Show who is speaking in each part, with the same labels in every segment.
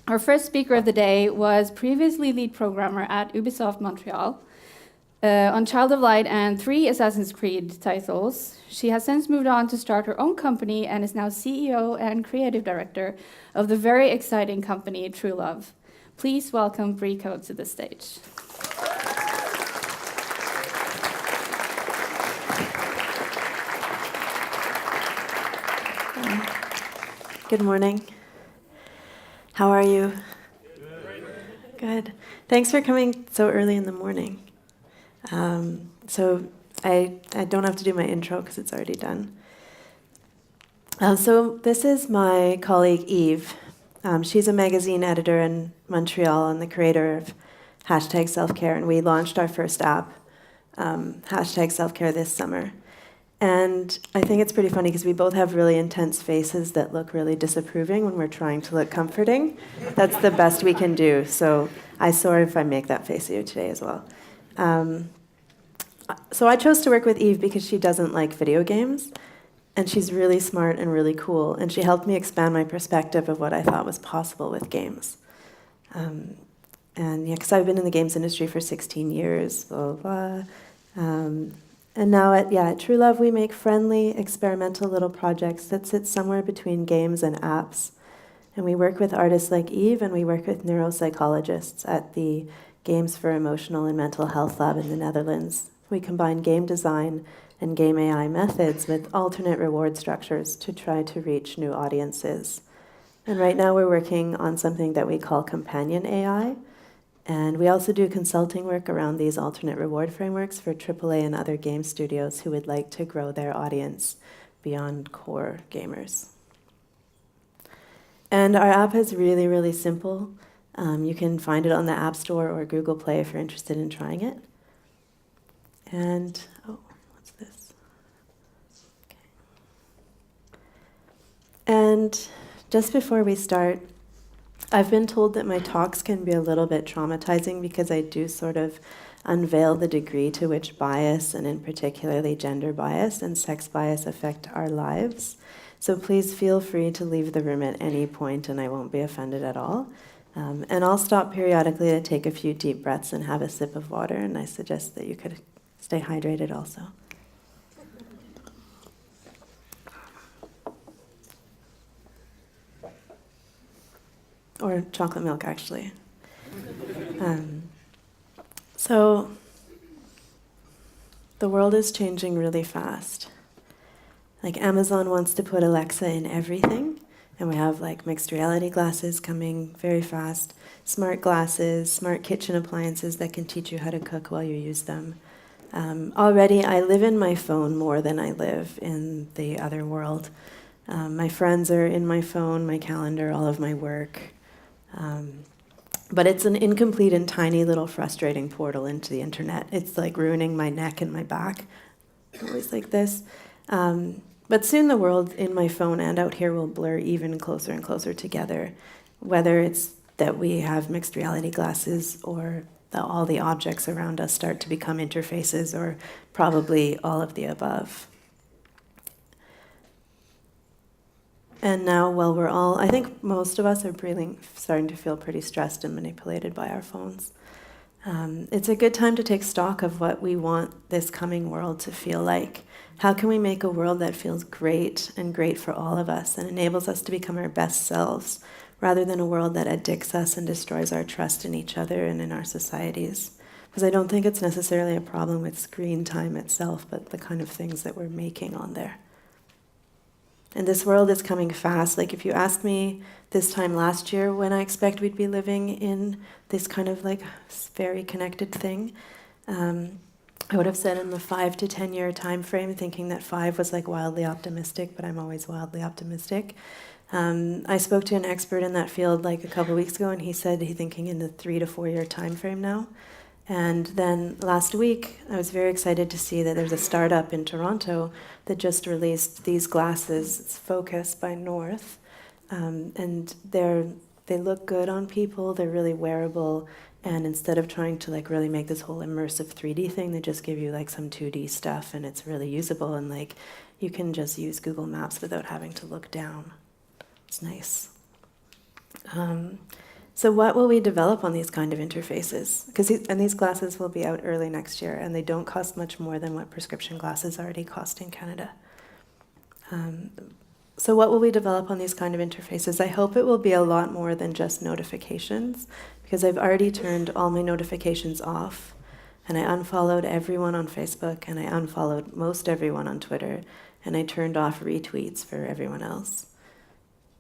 Speaker 1: Our first speaker of the day was previously lead programmer at Ubisoft Montreal on Child of Light and 3 Assassin's Creed titles. She has since moved on to start her own company and is now CEO and creative director of the very exciting company True Love. Please welcome Brie to the stage.
Speaker 2: Good morning. How are you? Good. Thanks for coming so early in the morning. So I don't have to do my intro because it's already done. So this is my colleague Eve. She's a magazine editor in Montreal and the creator of #selfcare, and we launched our first app, #selfcare, this summer. And I think it's pretty funny because we both have really intense faces that look really disapproving when we're trying to look comforting. That's the best we can do. So I sorry if I make that face at you today as well. So I chose to work with Eve because she doesn't like video games, and she's really smart and really cool, and she helped me expand my perspective of what I thought was possible with games. And yeah, because I've been in the games industry for 16 years, blah, blah, blah. And now at True Love, we make friendly, experimental little projects that sit somewhere between games and apps. And we work with artists like Eve, and we work with neuropsychologists at the Games for Emotional and Mental Health Lab in the Netherlands. We combine game design and game AI methods with alternate reward structures to try to reach new audiences. And right now we're working on something that we call companion AI. And we also do consulting work around these alternate reward frameworks for AAA and other game studios who would like to grow their audience beyond core gamers. And our app is really, really simple. You can find it on the App Store or Google Play if you're interested in trying it. And, oh, what's this? Okay. And just before we start, I've been told that my talks can be a little bit traumatizing because I do sort of unveil the degree to which bias, and in particularly gender bias and sex bias, affect our lives. So please feel free to leave the room at any point and I won't be offended at all. And I'll stop periodically to take a few deep breaths and have a sip of water, and I suggest that you could stay hydrated also. Or chocolate milk, actually. So the world is changing really fast. Like Amazon wants to put Alexa in everything, and we have like mixed reality glasses coming very fast, smart glasses, smart kitchen appliances that can teach you how to cook while you use them. Already I live in my phone more than I live in the other world. My friends are in my phone, my calendar, all of my work. But it's an incomplete and tiny little frustrating portal into the internet. It's like ruining my neck and my back. Always like this. But soon the world in my phone and out here will blur even closer and closer together, whether it's that we have mixed reality glasses or that all the objects around us start to become interfaces, or probably all of the above. And now, I think most of us are starting to feel pretty stressed and manipulated by our phones. It's a good time to take stock of what we want this coming world to feel like. How can we make a world that feels great and great for all of us and enables us to become our best selves, rather than a world that addicts us and destroys our trust in each other and in our societies? Because I don't think it's necessarily a problem with screen time itself, but the kind of things that we're making on there. And this world is coming fast. Like if you asked me this time last year when I expect we'd be living in this kind of like very connected thing, I would have said in the 5 to 10 year time frame, thinking that 5 was like wildly optimistic, but I'm always wildly optimistic. I spoke to an expert in that field like a couple weeks ago, and he said he's thinking in the 3 to 4 year time frame now. And then last week, I was very excited to see that there's a startup in Toronto that just released these glasses. It's Focus by North. And they look good on people. They're really wearable. And instead of trying to like really make this whole immersive 3D thing, they just give you like some 2D stuff, and it's really usable. And like you can just use Google Maps without having to look down. It's nice. So what will we develop on these kind of interfaces? And these glasses will be out early next year, and they don't cost much more than what prescription glasses already cost in Canada. So what will we develop on these kind of interfaces? I hope it will be a lot more than just notifications, because I've already turned all my notifications off, and I unfollowed everyone on Facebook, and I unfollowed most everyone on Twitter, and I turned off retweets for everyone else.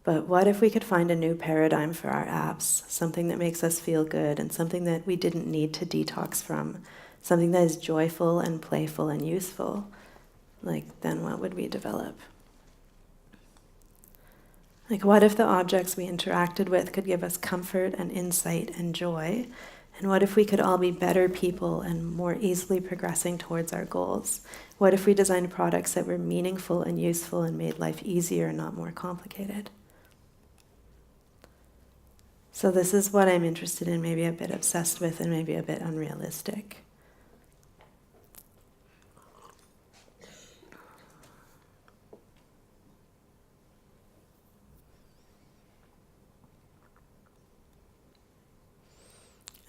Speaker 2: But what if we could find a new paradigm for our apps, something that makes us feel good and something that we didn't need to detox from, something that is joyful and playful and useful? Like, then what would we develop? Like, what if the objects we interacted with could give us comfort and insight and joy? And what if we could all be better people and more easily progressing towards our goals? What if we designed products that were meaningful and useful and made life easier and not more complicated? So this is what I'm interested in, maybe a bit obsessed with and maybe a bit unrealistic.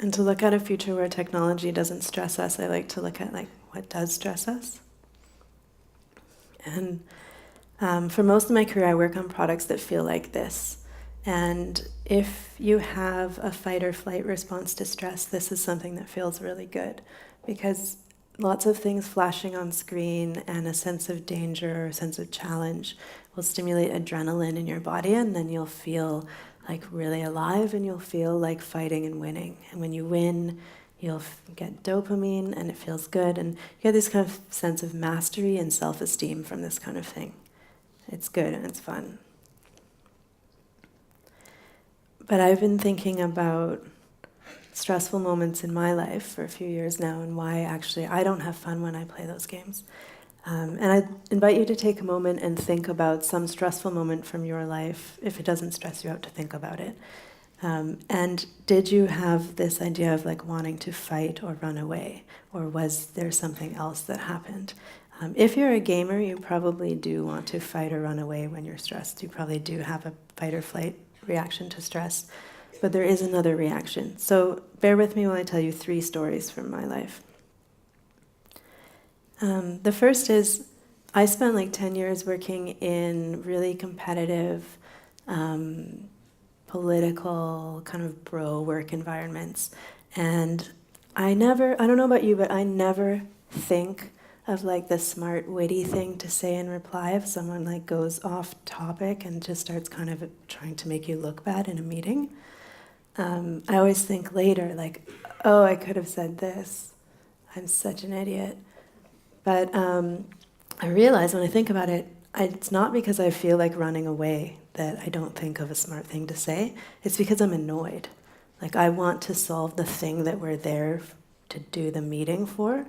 Speaker 2: And to look at a future where technology doesn't stress us, I like to look at what does stress us. And for most of my career, I work on products that feel like this. And if you have a fight or flight response to stress, this is something that feels really good, because lots of things flashing on screen and a sense of danger or a sense of challenge will stimulate adrenaline in your body, and then you'll feel like really alive and you'll feel like fighting and winning. And when you win, you'll get dopamine and it feels good, and you get this kind of sense of mastery and self-esteem from this kind of thing. It's good and it's fun. But I've been thinking about stressful moments in my life for a few years now, and why actually I don't have fun when I play those games. And I invite you to take a moment and think about some stressful moment from your life, if it doesn't stress you out to think about it. And did you have this idea of like wanting to fight or run away? Or was there something else that happened? If you're a gamer, you probably do want to fight or run away when you're stressed. You probably do have a fight or flight reaction to stress, but there is another reaction. So bear with me while I tell you 3 stories from my life. The first is, I spent like 10 years working in really competitive, political, kind of bro work environments. And I don't know about you, but I never think of like the smart, witty thing to say in reply if someone like goes off topic and just starts kind of trying to make you look bad in a meeting. I always think later, like, oh, I could have said this. I'm such an idiot. But I realize when I think about it, it's not because I feel like running away that I don't think of a smart thing to say. It's because I'm annoyed. Like, I want to solve the thing that we're there to do the meeting for.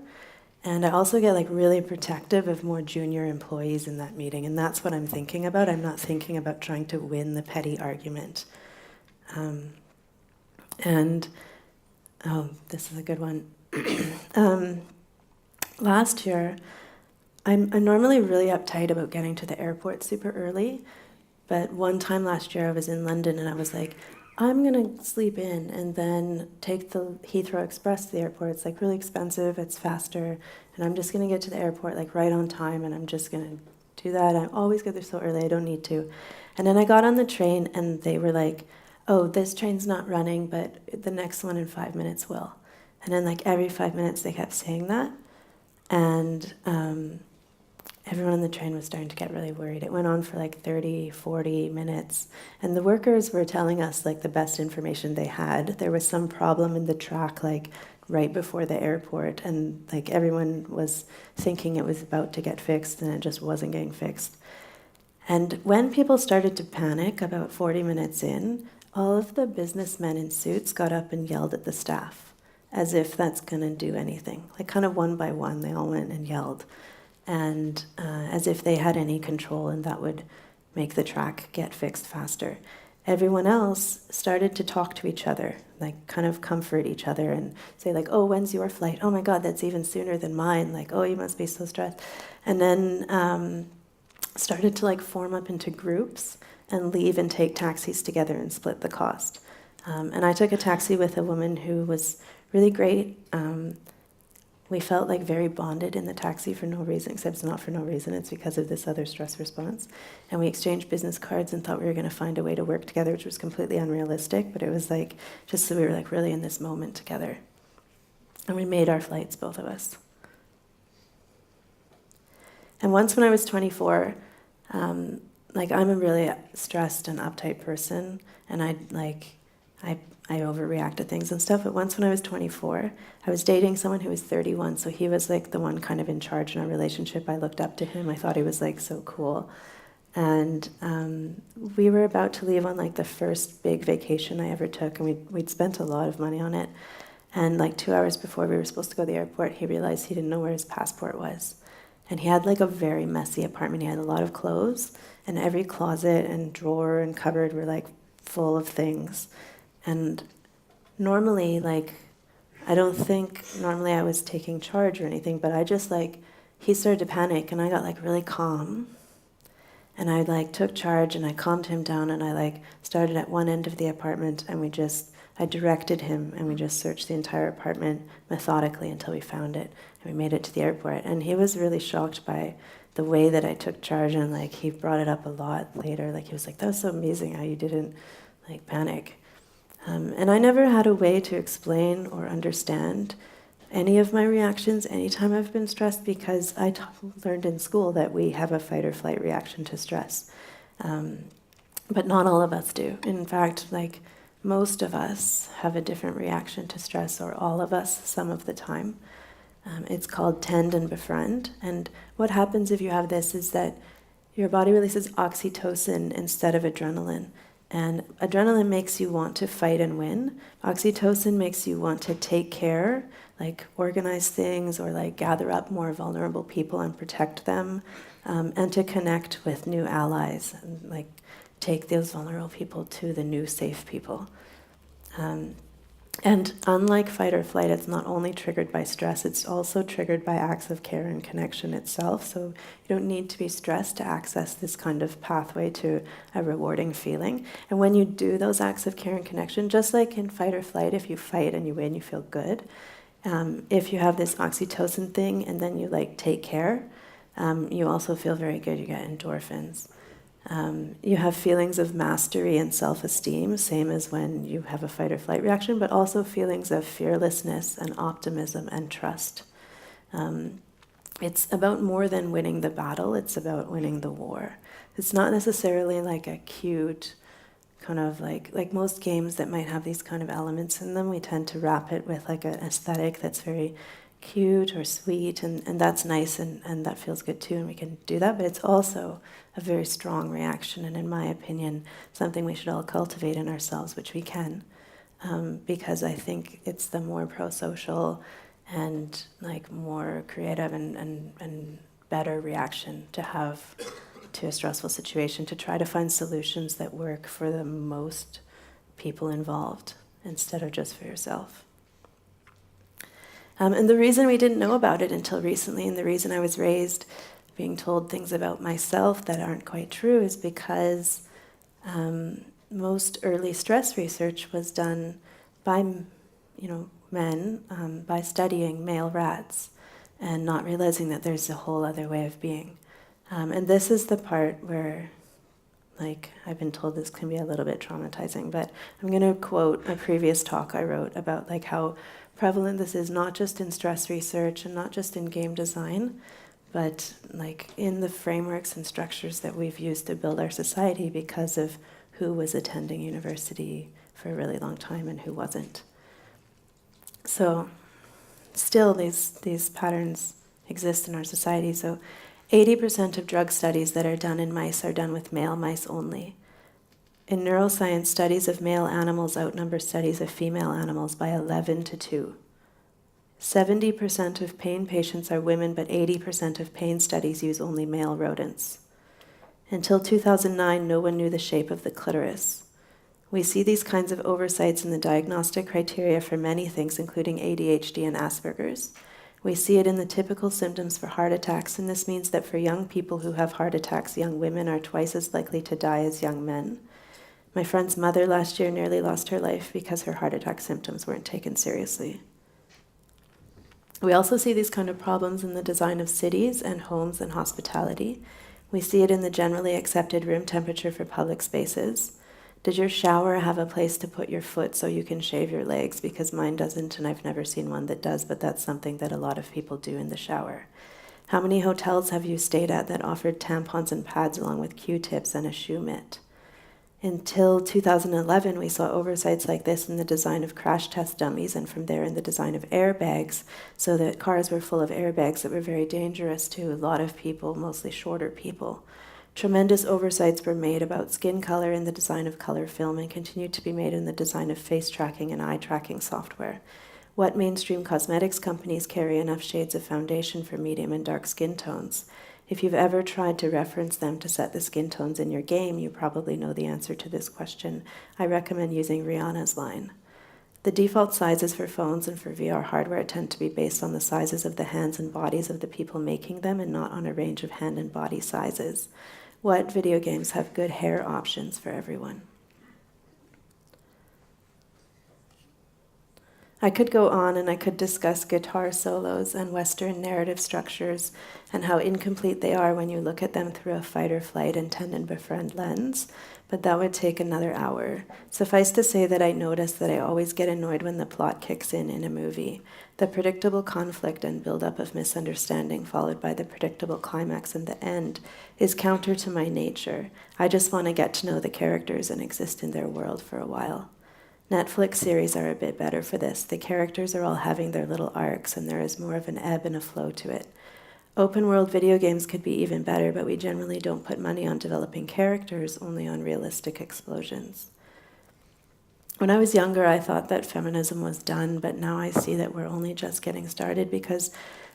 Speaker 2: And I also get like really protective of more junior employees in that meeting, and that's what I'm thinking about. I'm not thinking about trying to win the petty argument. This is a good one. Last year, I'm normally really uptight about getting to the airport super early, but one time last year I was in London and I was like, I'm gonna sleep in and then take the Heathrow Express to the airport. It's like really expensive, it's faster, and I'm just gonna get to the airport like right on time, and I'm just gonna do that. I always get there so early, I don't need to. And then I got on the train and they were like, oh, this train's not running, but the next one in 5 minutes will. And then like every 5 minutes they kept saying that. And everyone on the train was starting to get really worried. It went on for like 30, 40 minutes. And the workers were telling us like the best information they had. There was some problem in the track like right before the airport, and like everyone was thinking it was about to get fixed, and it just wasn't getting fixed. And when people started to panic about 40 minutes in, all of the businessmen in suits got up and yelled at the staff, as if that's going to do anything. Like kind of one by one, they all went and yelled. And as if they had any control and that would make the track get fixed faster. Everyone else started to talk to each other, like kind of comfort each other and say like, oh, when's your flight? Oh my God, that's even sooner than mine. Like, oh, you must be so stressed. And then started to like form up into groups and leave and take taxis together and split the cost. And I took a taxi with a woman who was really great. We felt like very bonded in the taxi for no reason, except it's not for no reason, it's because of this other stress response. And we exchanged business cards and thought we were going to find a way to work together, which was completely unrealistic, but it was like, just so we were like really in this moment together. And we made our flights, both of us. And once when I was 24, like I'm a really stressed and uptight person, and I overreact to things and stuff, but once when I was 24, I was dating someone who was 31, so he was like the one kind of in charge in our relationship. I looked up to him. I thought he was like so cool. And we were about to leave on like the first big vacation I ever took, and we'd spent a lot of money on it. And like 2 hours before we were supposed to go to the airport, he realized he didn't know where his passport was. And he had like a very messy apartment. He had a lot of clothes, and every closet and drawer and cupboard were like full of things. And normally, like, I don't think normally I was taking charge or anything, but I just like, he started to panic and I got like really calm. And I like took charge and I calmed him down, and I like started at one end of the apartment, and I directed him, and we just searched the entire apartment methodically until we found it. And we made it to the airport. And he was really shocked by the way that I took charge, and like he brought it up a lot later. Like he was like, that was so amazing how you didn't like panic. And I never had a way to explain or understand any of my reactions anytime I've been stressed, because I learned in school that we have a fight or flight reaction to stress. But not all of us do. In fact, like most of us have a different reaction to stress, or all of us some of the time. It's called tend-and-befriend. And what happens if you have this is that your body releases oxytocin instead of adrenaline. And adrenaline makes you want to fight and win. Oxytocin makes you want to take care, like organize things, or like gather up more vulnerable people and protect them, and to connect with new allies, and like take those vulnerable people to the new safe people. And unlike fight or flight, it's not only triggered by stress, it's also triggered by acts of care and connection itself. So you don't need to be stressed to access this kind of pathway to a rewarding feeling. And when you do those acts of care and connection, just like in fight or flight, if you fight and you win, you feel good. If you have this oxytocin thing and then you like take care, you also feel very good. You get endorphins. You have feelings of mastery and self-esteem, same as when you have a fight or flight reaction, but also feelings of fearlessness and optimism and trust. It's about more than winning the battle, it's about winning the war. It's not necessarily like a cute kind of like most games that might have these kind of elements in them, we tend to wrap it with like an aesthetic that's very cute or sweet, and that's nice, and that feels good too, and we can do that, but it's also a very strong reaction, and in my opinion, something we should all cultivate in ourselves, which we can, because I think it's the more pro-social and like more creative and better reaction to have to a stressful situation, to try to find solutions that work for the most people involved instead of just for yourself. And the reason we didn't know about it until recently, and the reason I was raised being told things about myself that aren't quite true, is because most early stress research was done by, men, by studying male rats and not realizing that there's a whole other way of being. And this is the part where, like, I've been told this can be a little bit traumatizing, but I'm going to quote a previous talk I wrote about like how prevalent this is, not just in stress research and not just in game design, but like in the frameworks and structures that we've used to build our society because of who was attending university for a really long time and who wasn't. So still these patterns exist in our society. So 80% of drug studies that are done in mice are done with male mice only. In neuroscience, studies of male animals outnumber studies of female animals by 11 to 2. 70% of pain patients are women, but 80% of pain studies use only male rodents. Until 2009, no one knew the shape of the clitoris. We see these kinds of oversights in the diagnostic criteria for many things, including ADHD and Asperger's. We see it in the typical symptoms for heart attacks, and this means that for young people who have heart attacks, young women are twice as likely to die as young men. My friend's mother last year nearly lost her life because her heart attack symptoms weren't taken seriously. We also see these kind of problems in the design of cities and homes and hospitality. We see it in the generally accepted room temperature for public spaces. Does your shower have a place to put your foot so you can shave your legs? Because mine doesn't, and I've never seen one that does, but that's something that a lot of people do in the shower. How many hotels have you stayed at that offered tampons and pads along with Q-tips and a shoe mitt? Until 2011, we saw oversights like this in the design of crash test dummies, and from there in the design of airbags, so that cars were full of airbags that were very dangerous to a lot of people, mostly shorter people. Tremendous oversights were made about skin color in the design of color film and continue to be made in the design of face tracking and eye tracking software. What mainstream cosmetics companies carry enough shades of foundation for medium and dark skin tones? If you've ever tried to reference them to set the skin tones in your game, you probably know the answer to this question. I recommend using Rihanna's line. The default sizes for phones and for VR hardware tend to be based on the sizes of the hands and bodies of the people making them and not on a range of hand and body sizes. What video games have good hair options for everyone? I could go on and I could discuss guitar solos and Western narrative structures and how incomplete they are when you look at them through a fight or flight and tend-and-befriend lens, but that would take another hour. Suffice to say that I notice that I always get annoyed when the plot kicks in a movie. The predictable conflict and build-up of misunderstanding followed by the predictable climax and the end is counter to my nature. I just want to get to know the characters and exist in their world for a while. Netflix series are a bit better for this. The characters are all having their little arcs, and there is more of an ebb and a flow to it. Open world video games could be even better, but we generally don't put money on developing characters, only on realistic explosions. When I was younger, I thought that feminism was done, but now I see that we're only just getting started because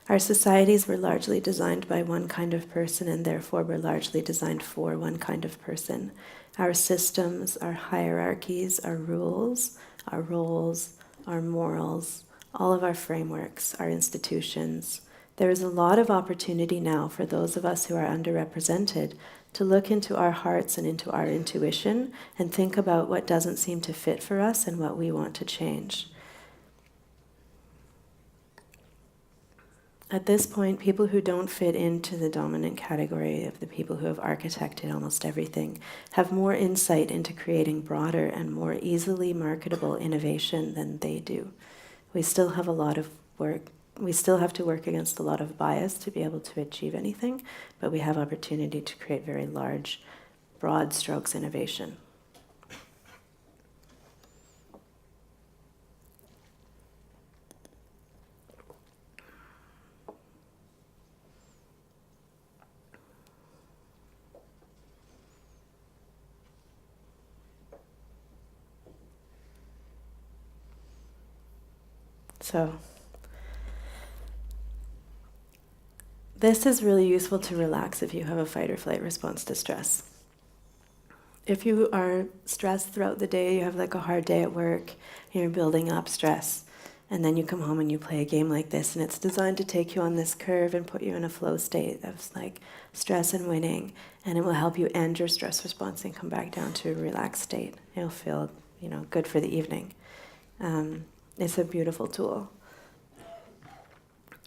Speaker 2: our societies were largely designed by one kind of person and therefore were largely designed for one kind of person. Our systems, our hierarchies, our rules, our roles, our morals, all of our frameworks, our institutions. There is a lot of opportunity now for those of us who are underrepresented to look into our hearts and into our intuition and think about what doesn't seem to fit for us and what we want to change. At this point, people who don't fit into the dominant category of the people who have architected almost everything have more insight into creating broader and more easily marketable innovation than they do. We still have a lot of work. We still have to work against a lot of bias to be able to achieve anything, but we have opportunity to create very large, broad strokes innovation. So, this is really useful to relax if you have a fight or flight response to stress. If you are stressed throughout the day, you have like a hard day at work, you're building up stress, and then you come home and you play a game like this, and it's designed to take you on this curve and put you in a flow state of like stress and winning, and it will help you end your stress response and come back down to a relaxed state. You'll feel, good for the evening. It's a beautiful tool.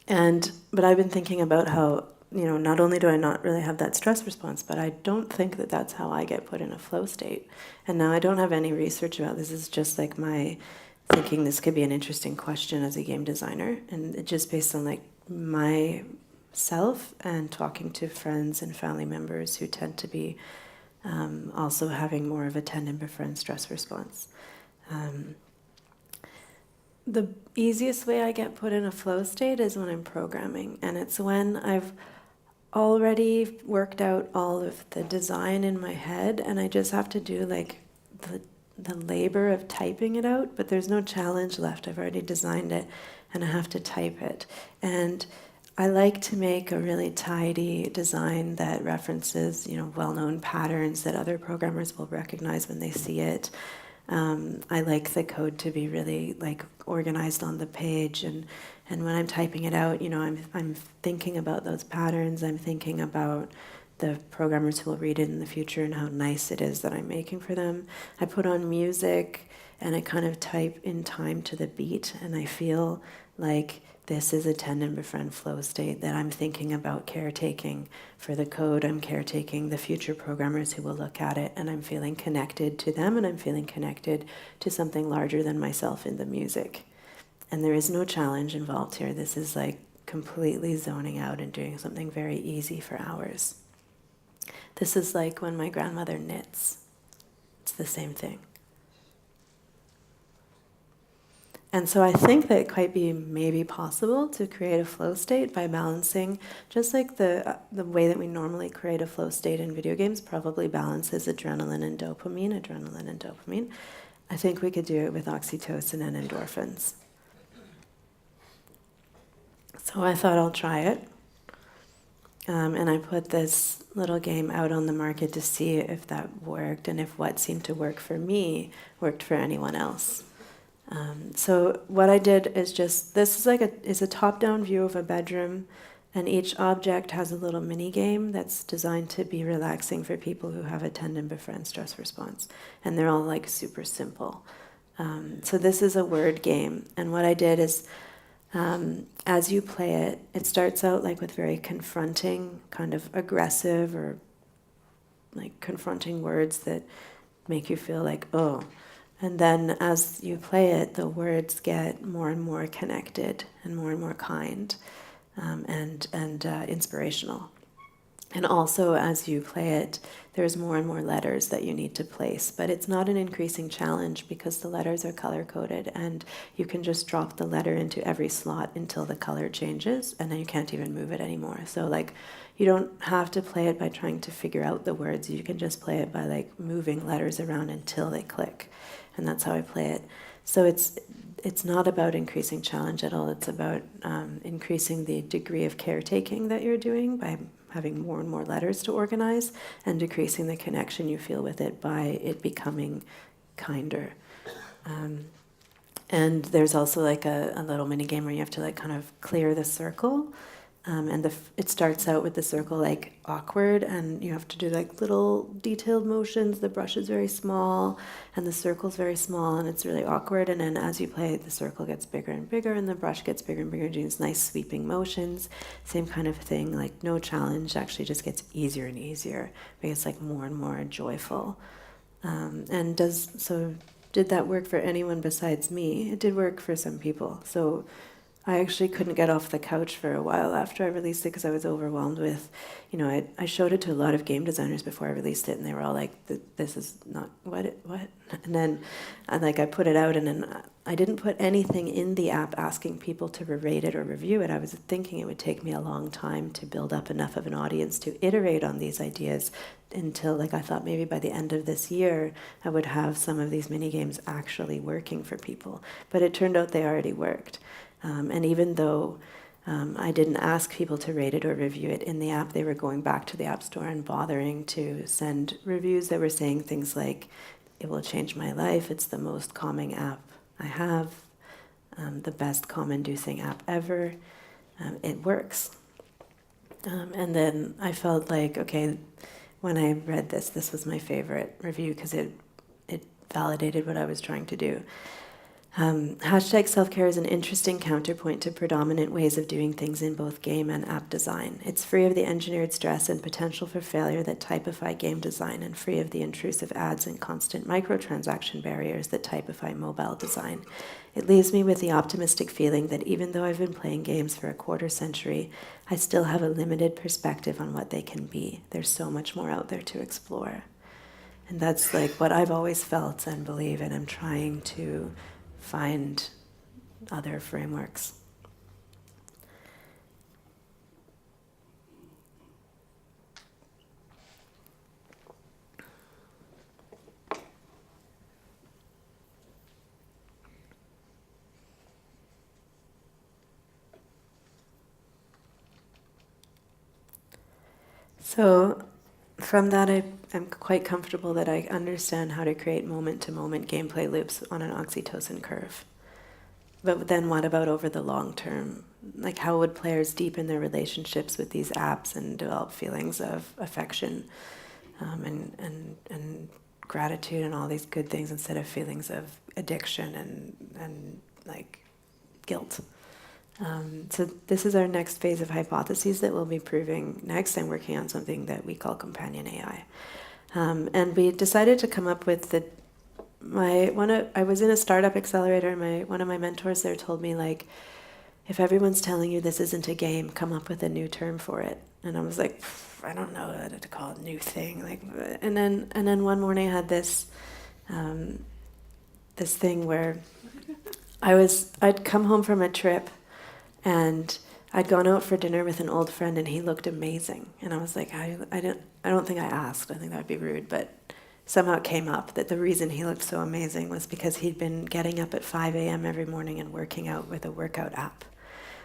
Speaker 2: But I've been thinking about how, not only do I not really have that stress response, but I don't think that that's how I get put in a flow state. And now I don't have any research about this. It's just like my thinking this could be an interesting question as a game designer. And it just based on like myself and talking to friends and family members who tend to be also having more of a tend-and-befriend stress response. The easiest way I get put in a flow state is when I'm programming, and it's when I've already worked out all of the design in my head, and I just have to do like the labor of typing it out, but there's no challenge left. I've already designed it, and I have to type it. And I like to make a really tidy design that references, well-known patterns that other programmers will recognize when they see it. I like the code to be really like organized on the page, and when I'm typing it out, I'm thinking about those patterns. I'm thinking about the programmers who will read it in the future and how nice it is that I'm making for them. I put on music and I kind of type in time to the beat, and I feel like this is a tend-and-befriend flow state that I'm thinking about caretaking for the code. I'm caretaking the future programmers who will look at it, and I'm feeling connected to them, and I'm feeling connected to something larger than myself in the music. And there is no challenge involved here. This is like completely zoning out and doing something very easy for hours. This is like when my grandmother knits. It's the same thing. And so I think that it might be maybe possible to create a flow state by balancing, just like the way that we normally create a flow state in video games probably balances adrenaline and dopamine. I think we could do it with oxytocin and endorphins. So I thought I'll try it. And I put this little game out on the market to see if that worked and if what seemed to work for me worked for anyone else. So what I did is just, this is a top-down view of a bedroom, and each object has a little mini game that's designed to be relaxing for people who have a tend-and-befriend stress response. And they're all like super simple. So this is a word game, and what I did is, as you play it, it starts out like with very confronting, kind of aggressive or like confronting words that make you feel like, oh. And then as you play it, the words get more and more connected and more kind and inspirational. And also, as you play it, there's more and more letters that you need to place. But it's not an increasing challenge because the letters are color-coded, and you can just drop the letter into every slot until the color changes, and then you can't even move it anymore. So, like, you don't have to play it by trying to figure out the words. You can just play it by, like, moving letters around until they click. And that's how I play it. So it's not about increasing challenge at all. It's about increasing the degree of caretaking that you're doing by having more and more letters to organize, and decreasing the connection you feel with it by it becoming kinder. And there's also like a little mini game where you have to like kind of clear the circle. And it starts out with the circle like awkward, and you have to do like little detailed motions. The brush is very small, and the circle's very small, and it's really awkward. And then as you play, the circle gets bigger and bigger, and the brush gets bigger and bigger, doing these nice sweeping motions. Same kind of thing, like no challenge, actually just gets easier and easier, because it's like more and more joyful. Did that work for anyone besides me? It did work for some people. So I actually couldn't get off the couch for a while after I released it because I was overwhelmed with, I showed it to a lot of game designers before I released it, and they were all like, this is not, what? And then I put it out, and then I didn't put anything in the app asking people to rate it or review it. I was thinking it would take me a long time to build up enough of an audience to iterate on these ideas until I thought maybe by the end of this year I would have some of these mini games actually working for people. But it turned out they already worked. And even though I didn't ask people to rate it or review it in the app, they were going back to the App Store and bothering to send reviews that were saying things like, it will change my life, it's the most calming app I have, the best calm-inducing app ever, it works. And then I felt like, okay, when I read this was my favorite review because it validated what I was trying to do. Hashtag self-care is an interesting counterpoint to predominant ways of doing things in both game and app design. It's free of the engineered stress and potential for failure that typify game design, and free of the intrusive ads and constant microtransaction barriers that typify mobile design. It leaves me with the optimistic feeling that even though I've been playing games for a quarter century, I still have a limited perspective on what they can be. There's so much more out there to explore. And that's like what I've always felt and believe, and I'm trying to find other frameworks. So from that, I'm quite comfortable that I understand how to create moment-to-moment gameplay loops on an oxytocin curve. but then what about over the long term? Like, how would players deepen their relationships with these apps and develop feelings of affection and gratitude and all these good things instead of feelings of addiction and like guilt? So this is our next phase of hypotheses that we'll be proving next. I'm working on something that we call companion AI. And we decided to come up with I was in a startup accelerator, and one of my mentors there told me, like, if everyone's telling you this isn't a game, come up with a new term for it. And I was like, I don't know what to call it, new thing. Like, and then one morning I had this this thing where I'd come home from a trip, and I'd gone out for dinner with an old friend, and he looked amazing. And I was like, I don't think I asked. I think that would be rude, but somehow it came up that the reason he looked so amazing was because he'd been getting up at 5 a.m. every morning and working out with a workout app.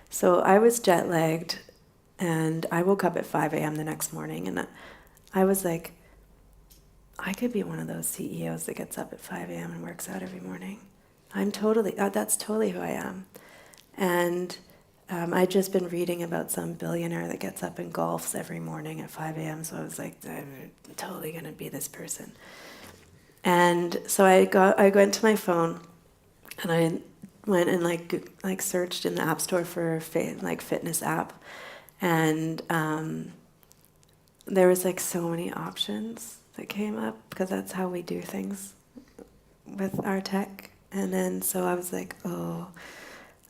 Speaker 2: So I was jet lagged, and I woke up at 5 a.m. the next morning, and I was like, I could be one of those CEOs that gets up at 5 a.m. and works out every morning. That's totally who I am. And I'd just been reading about some billionaire that gets up and golfs every morning at 5 a.m., so I was like, I'm totally going to be this person. And so I went to my phone, and I went and like searched in the App Store for fitness app, and there was like so many options that came up, because that's how we do things with our tech. And then so I was like, okay,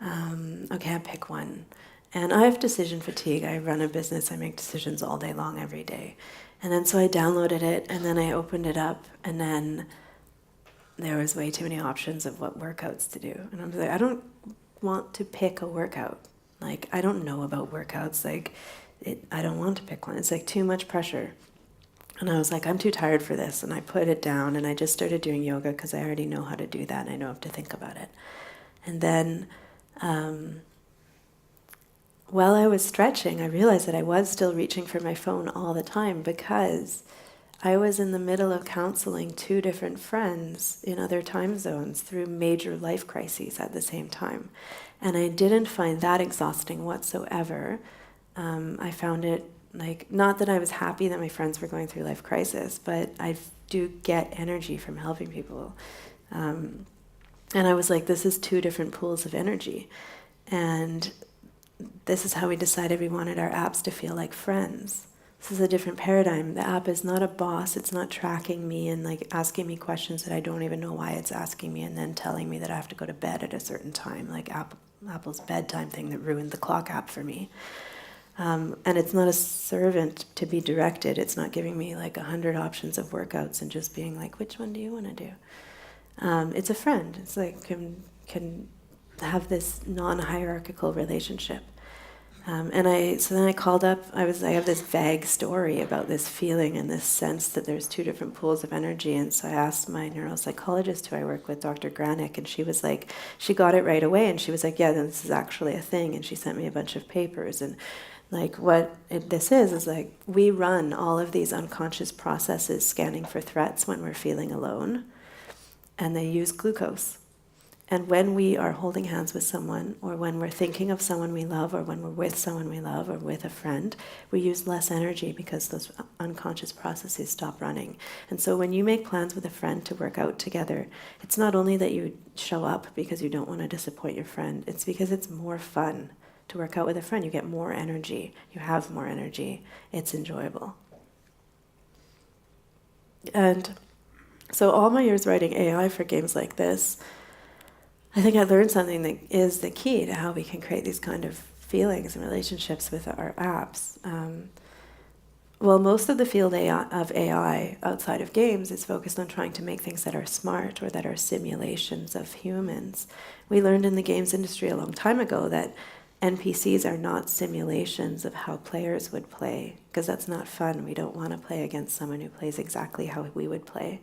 Speaker 2: I'll pick one. And I have decision fatigue. I run a business. I make decisions all day long, every day. And then so I downloaded it, and then I opened it up, and then there was way too many options of what workouts to do. And I was like, I don't want to pick a workout. Like, I don't know about workouts. Like, I don't want to pick one. It's like too much pressure. And I was like, I'm too tired for this. And I put it down, and I just started doing yoga because I already know how to do that, and I don't have to think about it. And then while I was stretching, I realized that I was still reaching for my phone all the time, because I was in the middle of counseling 2 different friends in other time zones through major life crises at the same time. And I didn't find that exhausting whatsoever. I found it, like, not that I was happy that my friends were going through life crisis, but I do get energy from helping people. And I was like, this is 2 different pools of energy. And this is how we decided we wanted our apps to feel like friends. This is a different paradigm. The app is not a boss. It's not tracking me and like asking me questions that I don't even know why it's asking me, and then telling me that I have to go to bed at a certain time, like Apple's bedtime thing that ruined the clock app for me. And it's not a servant to be directed. It's not giving me like 100 options of workouts and just being like, which one do you want to do? It's a friend. It's like can have this non-hierarchical relationship. So then I called up. I have this vague story about this feeling and this sense that there's 2 different pools of energy. And so I asked my neuropsychologist who I work with, Dr. Granick, and she was like, she got it right away, and she was like, yeah, this is actually a thing. And she sent me a bunch of papers. And like this is like, we run all of these unconscious processes scanning for threats when we're feeling alone, and they use glucose. And when we are holding hands with someone, or when we're thinking of someone we love, or when we're with someone we love, or with a friend, we use less energy because those unconscious processes stop running. And so when you make plans with a friend to work out together, it's not only that you show up because you don't want to disappoint your friend, it's because it's more fun to work out with a friend. You get more energy, you have more energy, it's enjoyable. And so all my years writing AI for games like this, I think I learned something that is the key to how we can create these kind of feelings and relationships with our apps. Well, most of the field of AI outside of games is focused on trying to make things that are smart or that are simulations of humans. We learned in the games industry a long time ago that NPCs are not simulations of how players would play, because that's not fun. We don't want to play against someone who plays exactly how we would play.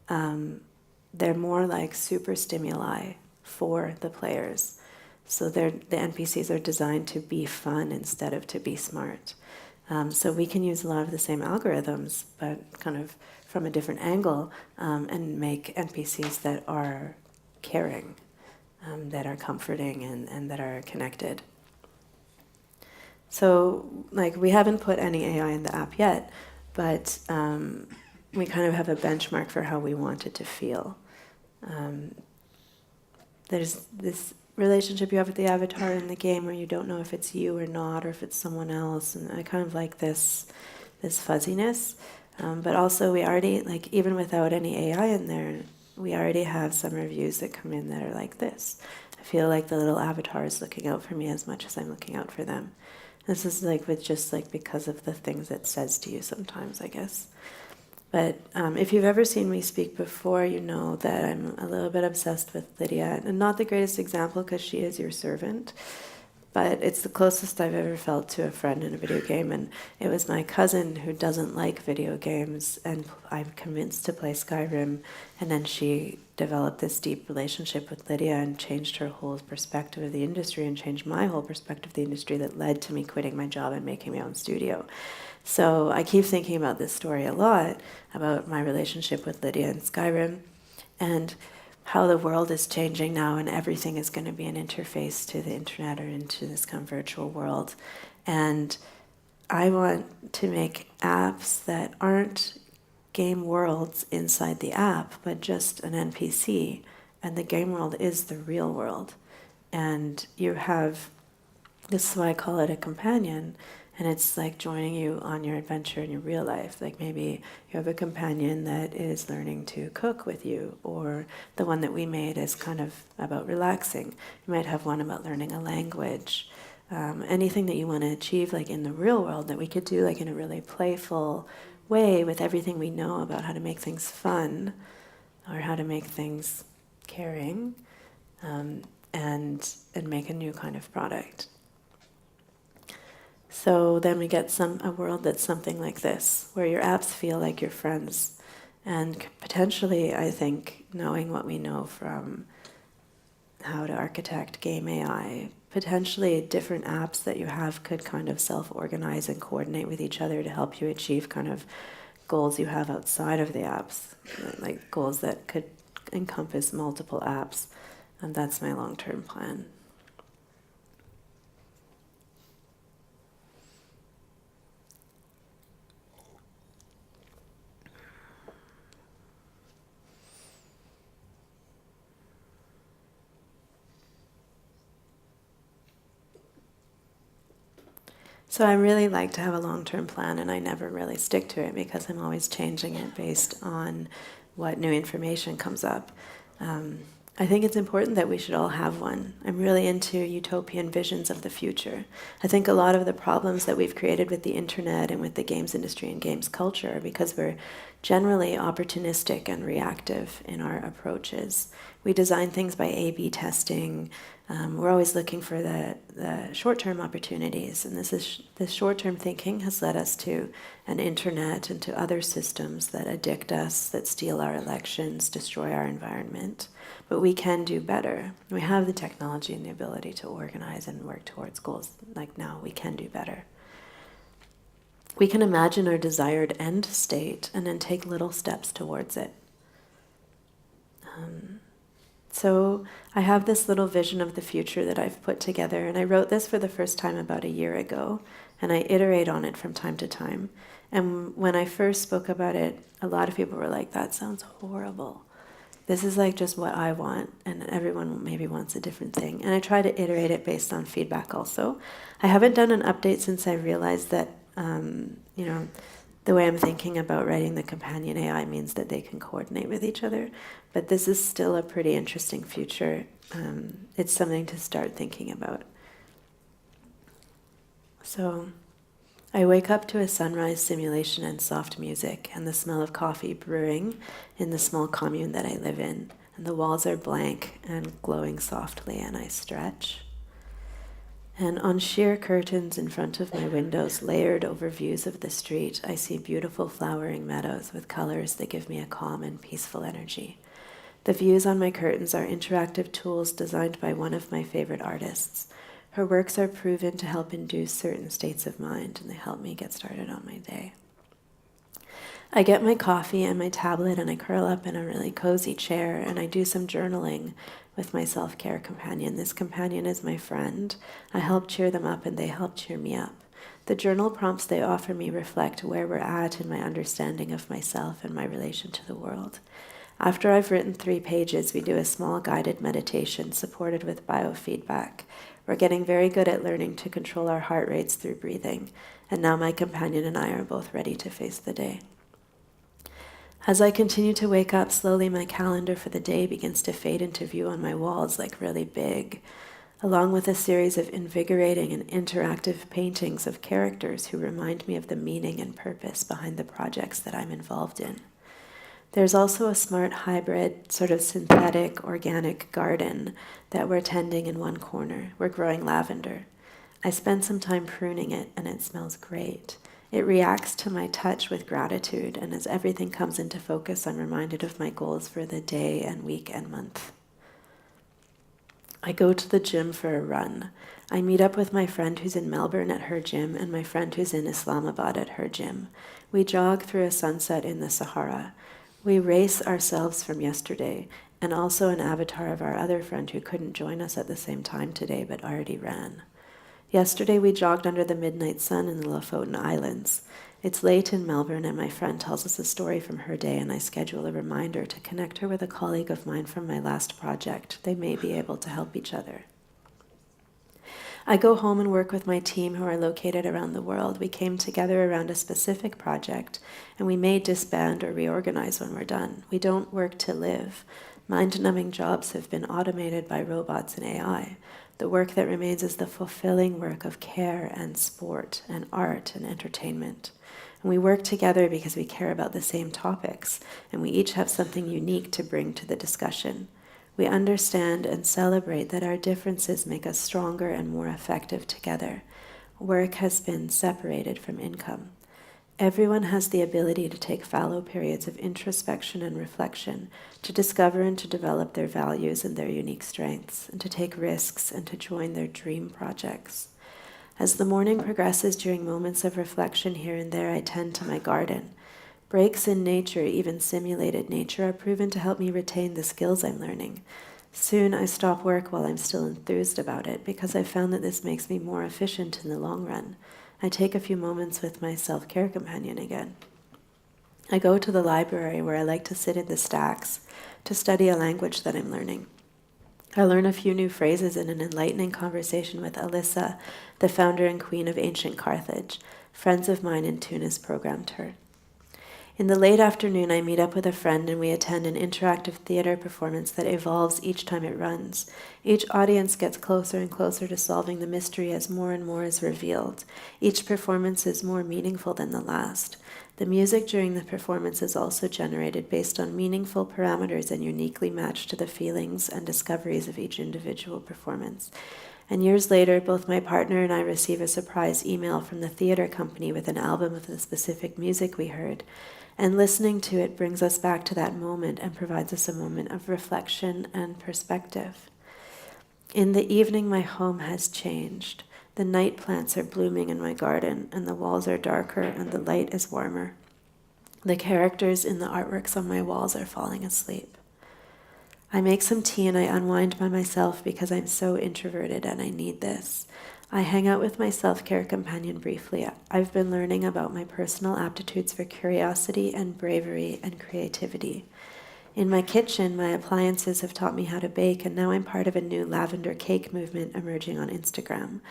Speaker 2: They're more like super stimuli for the players. So the NPCs are designed to be fun instead of to be smart. So we can use a lot of the same algorithms, but kind of from a different angle, and make NPCs that are caring. that are comforting and that are connected. So, like, we haven't put any AI in the app yet, but we kind of have a benchmark for how we want it to feel. There's this relationship you have with the avatar in the game where you don't know if it's you or not, or if it's someone else, and I kind of like this fuzziness. But also, we already, like, even without any AI in there, we already have some reviews that come in that are like this. I feel like the little avatar is looking out for me as much as I'm looking out for them. This is like with just like because of the things it says to you sometimes, I guess. But if you've ever seen me speak before, you know that I'm a little bit obsessed with Lydia, and not the greatest example because she is your servant, but it's the closest I've ever felt to a friend in a video game. And it was my cousin who doesn't like video games, and I'm convinced to play Skyrim, and then she developed this deep relationship with Lydia and changed her whole perspective of the industry and changed my whole perspective of the industry that led to me quitting my job and making my own studio. So I keep thinking about this story a lot, about my relationship with Lydia and Skyrim, and how the world is changing now and everything is going to be an interface to the internet or into this kind of virtual world. And I want to make apps that aren't game worlds inside the app, but just an NPC. And the game world is the real world. And you have, this is why I call it a companion, and it's like joining you on your adventure in your real life. Like maybe you have a companion that is learning to cook with you, or the one that we made is kind of about relaxing. You might have one about learning a language. Anything that you want to achieve like in the real world that we could do like in a really playful way with everything we know about how to make things fun or how to make things caring, and make a new kind of product. So then we get a world that's something like this, where your apps feel like your friends. And potentially, I think, knowing what we know from how to architect game AI, potentially different apps that you have could kind of self-organize and coordinate with each other to help you achieve kind of goals you have outside of the apps, like goals that could encompass multiple apps. And that's my long-term plan. So I really like to have a long-term plan, and I never really stick to it because I'm always changing it based on what new information comes up. I think it's important that we should all have one. I'm really into utopian visions of the future. I think a lot of the problems that we've created with the internet and with the games industry and games culture are because we're generally opportunistic and reactive in our approaches. We design things by A/B testing. We're always looking for the short-term opportunities, and this short-term thinking has led us to an internet and to other systems that addict us, that steal our elections, destroy our environment. But we can do better. We have the technology and the ability to organize and work towards goals. Like now, we can do better. We can imagine our desired end state and then take little steps towards it. So I have this little vision of the future that I've put together, and I wrote this for the first time about a year ago, and I iterate on it from time to time. And when I first spoke about it, a lot of people were like, that sounds horrible. This is like just what I want, and everyone maybe wants a different thing. And I try to iterate it based on feedback also. I haven't done an update since I realized that, the way I'm thinking about writing the companion AI means that they can coordinate with each other. But this is still a pretty interesting future. It's something to start thinking about. So I wake up to a sunrise simulation and soft music and the smell of coffee brewing in the small commune that I live in. And the walls are blank and glowing softly, and I stretch. And on sheer curtains in front of my windows, layered over views of the street, I see beautiful flowering meadows with colors that give me a calm and peaceful energy. The views on my curtains are interactive tools designed by one of my favorite artists. Her works are proven to help induce certain states of mind, and they help me get started on my day. I get my coffee and my tablet and I curl up in a really cozy chair and I do some journaling with my self-care companion. This companion is my friend. I help cheer them up and they help cheer me up. The journal prompts they offer me reflect where we're at in my understanding of myself and my relation to the world. After I've written 3 pages, we do a small guided meditation supported with biofeedback. We're getting very good at learning to control our heart rates through breathing, and now my companion and I are both ready to face the day. As I continue to wake up, slowly my calendar for the day begins to fade into view on my walls, like really big, along with a series of invigorating and interactive paintings of characters who remind me of the meaning and purpose behind the projects that I'm involved in. There's also a smart hybrid, sort of synthetic, organic garden that we're tending in one corner. We're growing lavender. I spent some time pruning it, and it smells great. It reacts to my touch with gratitude, and as everything comes into focus, I'm reminded of my goals for the day and week and month. I go to the gym for a run. I meet up with my friend who's in Melbourne at her gym and my friend who's in Islamabad at her gym. We jog through a sunset in the Sahara. We race ourselves from yesterday, and also an avatar of our other friend who couldn't join us at the same time today but already ran. Yesterday we jogged under the midnight sun in the Lofoten Islands. It's late in Melbourne and my friend tells us a story from her day and I schedule a reminder to connect her with a colleague of mine from my last project. They may be able to help each other. I go home and work with my team who are located around the world. We came together around a specific project and we may disband or reorganize when we're done. We don't work to live. Mind-numbing jobs have been automated by robots and AI. The work that remains is the fulfilling work of care and sport and art and entertainment. And we work together because we care about the same topics, and we each have something unique to bring to the discussion. We understand and celebrate that our differences make us stronger and more effective together. Work has been separated from income. Everyone has the ability to take fallow periods of introspection and reflection, to discover and to develop their values and their unique strengths, and to take risks and to join their dream projects. As the morning progresses during moments of reflection here and there, I tend to my garden. Breaks in nature, even simulated nature, are proven to help me retain the skills I'm learning. Soon I stop work while I'm still enthused about it, because I've found that this makes me more efficient in the long run. I take a few moments with my self-care companion again. I go to the library where I like to sit in the stacks to study a language that I'm learning. I learn a few new phrases in an enlightening conversation with Alyssa, the founder and queen of ancient Carthage. Friends of mine in Tunis programmed her. In the late afternoon, I meet up with a friend and we attend an interactive theater performance that evolves each time it runs. Each audience gets closer and closer to solving the mystery as more and more is revealed. Each performance is more meaningful than the last. The music during the performance is also generated based on meaningful parameters and uniquely matched to the feelings and discoveries of each individual performance. And years later, both my partner and I receive a surprise email from the theater company with an album of the specific music we heard. And listening to it brings us back to that moment and provides us a moment of reflection and perspective. In the evening, my home has changed. The night plants are blooming in my garden, and the walls are darker and the light is warmer. The characters in the artworks on my walls are falling asleep. I make some tea and I unwind by myself because I'm so introverted and I need this. I hang out with my self-care companion briefly. I've been learning about my personal aptitudes for curiosity and bravery and creativity. In my kitchen, my appliances have taught me how to bake, and now I'm part of a new lavender cake movement emerging on Instagram.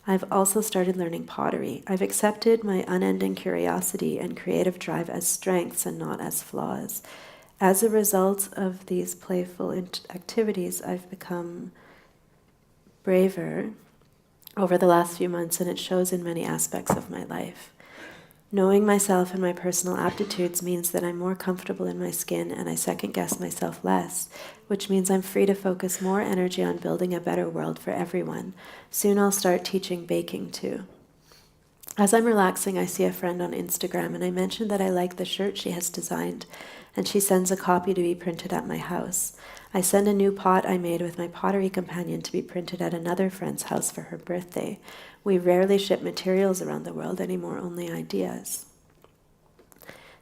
Speaker 2: I've also started learning pottery. I've accepted my unending curiosity and creative drive as strengths and not as flaws. As a result of these playful activities, I've become braver over the last few months, and it shows in many aspects of my life. Knowing myself and my personal aptitudes means that I'm more comfortable in my skin and I second-guess myself less, which means I'm free to focus more energy on building a better world for everyone. Soon I'll start teaching baking too. As I'm relaxing, I see a friend on Instagram, and I mention that I like the shirt she has designed, and she sends a copy to be printed at my house. I send a new pot I made with my pottery companion to be printed at another friend's house for her birthday. We rarely ship materials around the world anymore, only ideas.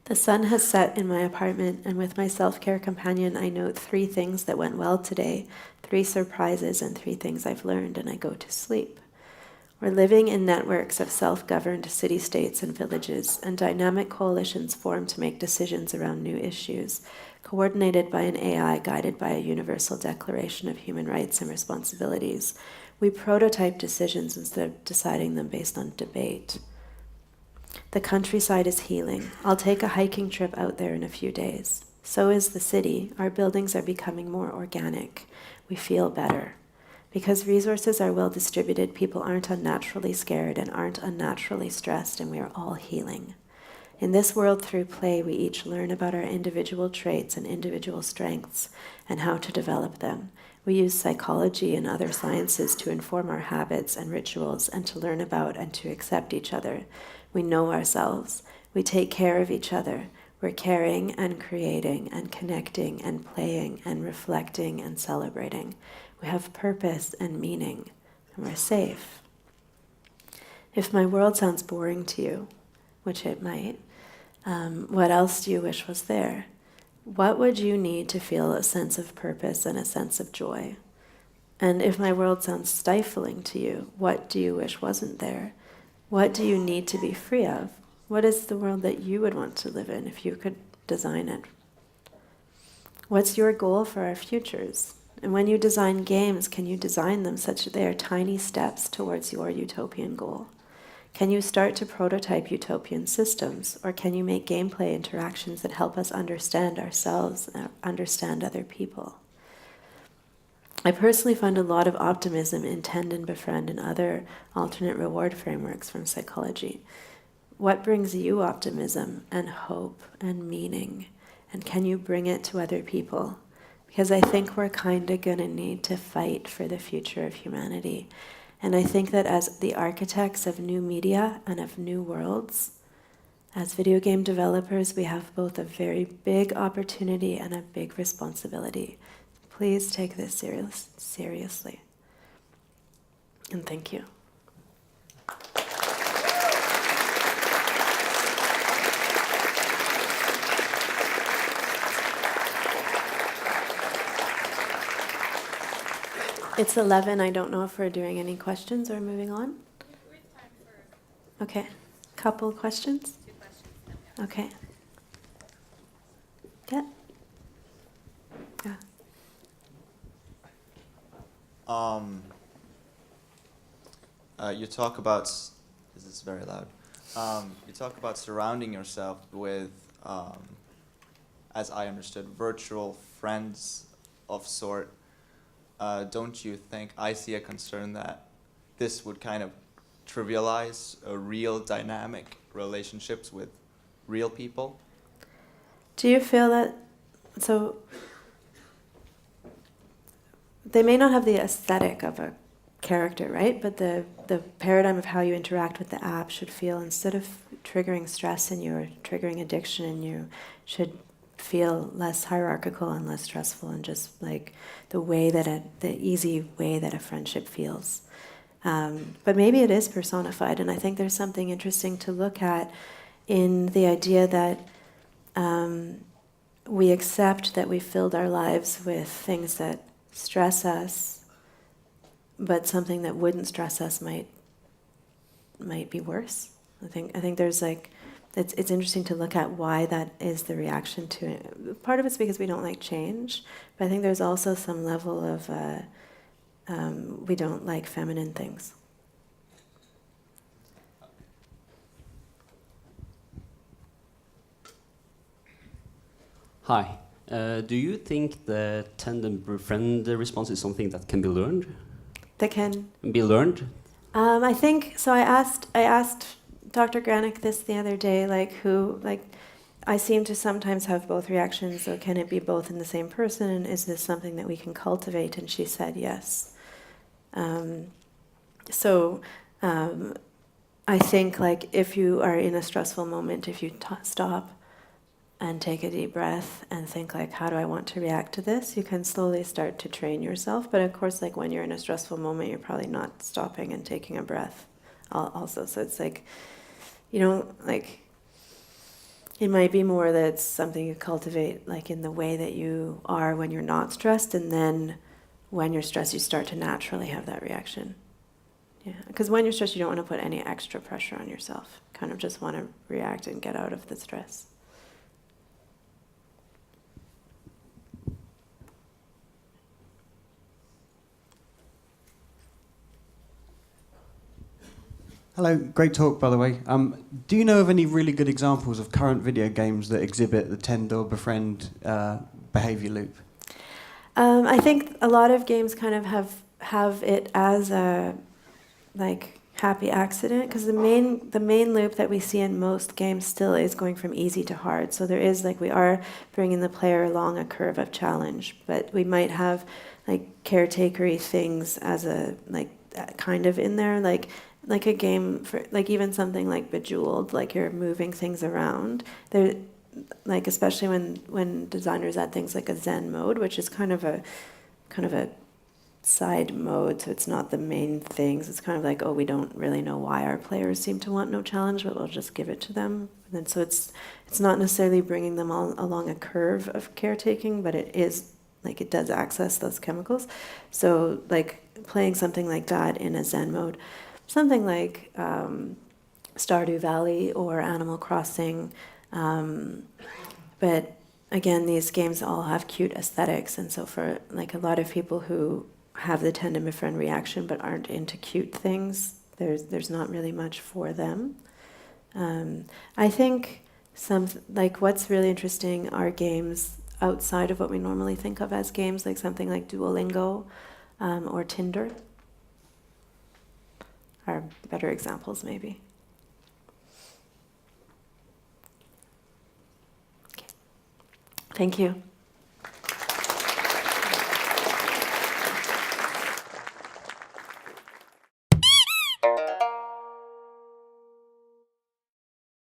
Speaker 2: The sun has set in my apartment, and with my self-care companion, I note 3 things that went well today, 3 surprises, and 3 things I've learned, and I go to sleep. We're living in networks of self-governed city-states and villages, and dynamic coalitions form to make decisions around new issues, coordinated by an AI guided by a universal declaration of human rights and responsibilities. We prototype decisions instead of deciding them based on debate. The countryside is healing. I'll take a hiking trip out there in a few days. So is the city. Our buildings are becoming more organic. We feel better. Because resources are well distributed, people aren't unnaturally scared and aren't unnaturally stressed, and we are all healing. In this world, through play, we each learn about our individual traits and individual strengths and how to develop them. We use psychology and other sciences to inform our habits and rituals and to learn about and to accept each other. We know ourselves. We take care of each other. We're caring and creating and connecting and playing and reflecting and celebrating. We have purpose and meaning, and we're safe. If my world sounds boring to you, which it might, what else do you wish was there? What would you need to feel a sense of purpose and a sense of joy? And if my world sounds stifling to you, what do you wish wasn't there? What do you need to be free of? What is the world that you would want to live in if you could design it? What's your goal for our futures? And when you design games, can you design them such that they are tiny steps towards your utopian goal? Can you start to prototype utopian systems, or can you make gameplay interactions that help us understand ourselves and understand other people? I personally find a lot of optimism in tend-and-befriend and other alternate reward frameworks from psychology. What brings you optimism and hope and meaning? And can you bring it to other people? Because I think we're kind of going to need to fight for the future of humanity. And I think that as the architects of new media and of new worlds, as video game developers, we have both a very big opportunity and a big responsibility. Please take this seriously. And thank you. It's 11. I don't know if we're doing any questions or moving on.
Speaker 3: We have time for
Speaker 2: Okay. Couple questions?
Speaker 3: 2 questions.
Speaker 2: Okay. Yeah.
Speaker 4: You talk about, this is very loud, you talk about surrounding yourself with, as I understood, virtual friends of sort. Don't you think, I see a concern that this would kind of trivialize real dynamic relationships with real people?
Speaker 2: Do you feel that, so they may not have the aesthetic of a character, right? But the paradigm of how you interact with the app should feel, instead of triggering stress in you or triggering addiction in you, should feel less hierarchical and less stressful, and just like the easy way that a friendship feels. But maybe it is personified, and I think there's something interesting to look at in the idea that we accept that we filled our lives with things that stress us, but something that wouldn't stress us might be worse. I think there's like, it's interesting to look at why that is the reaction to it. Part of it's because we don't like change, but I think there's also some level of we don't like feminine things.
Speaker 5: Hi. Do you think the tend-and-befriend response is something that can be learned?
Speaker 2: That can
Speaker 5: Be learned?
Speaker 2: I think so. I asked Dr. Granick this the other day, I seem to sometimes have both reactions, so can it be both in the same person, and is this something that we can cultivate? And she said yes. I think if you are in a stressful moment, if you stop and take a deep breath and think how do I want to react to this, you can slowly start to train yourself. But of course, when you're in a stressful moment, you're probably not stopping and taking a breath also. So it's It might be more that it's something you cultivate, like in the way that you are when you're not stressed, and then when you're stressed, you start to naturally have that reaction. Yeah, because when you're stressed, you don't want to put any extra pressure on yourself. Kind of just want to react and get out of the stress.
Speaker 6: Hello, great talk, by the way. Do you know of any really good examples of current video games that exhibit the tend or befriend behavior loop?
Speaker 2: I think a lot of games kind of have it as a like happy accident, because the main loop that we see in most games still is going from easy to hard. So there is we are bringing the player along a curve of challenge, but we might have caretakery things as a kind of in there, like a game for even something like Bejeweled, you're moving things around there, especially when designers add things like a Zen mode, which is kind of a side mode, so it's not the main things. It's kind of oh, we don't really know why our players seem to want no challenge, but we'll just give it to them. And then so it's not necessarily bringing them all along a curve of caretaking, but it is it does access those chemicals. So playing something like that in a Zen mode, something like Stardew Valley or Animal Crossing, but again, these games all have cute aesthetics, and so for a lot of people who have the tend and befriend reaction but aren't into cute things, there's not really much for them. I think what's really interesting are games outside of what we normally think of as games, like something like Duolingo or Tinder are better examples, maybe. Okay. Thank you.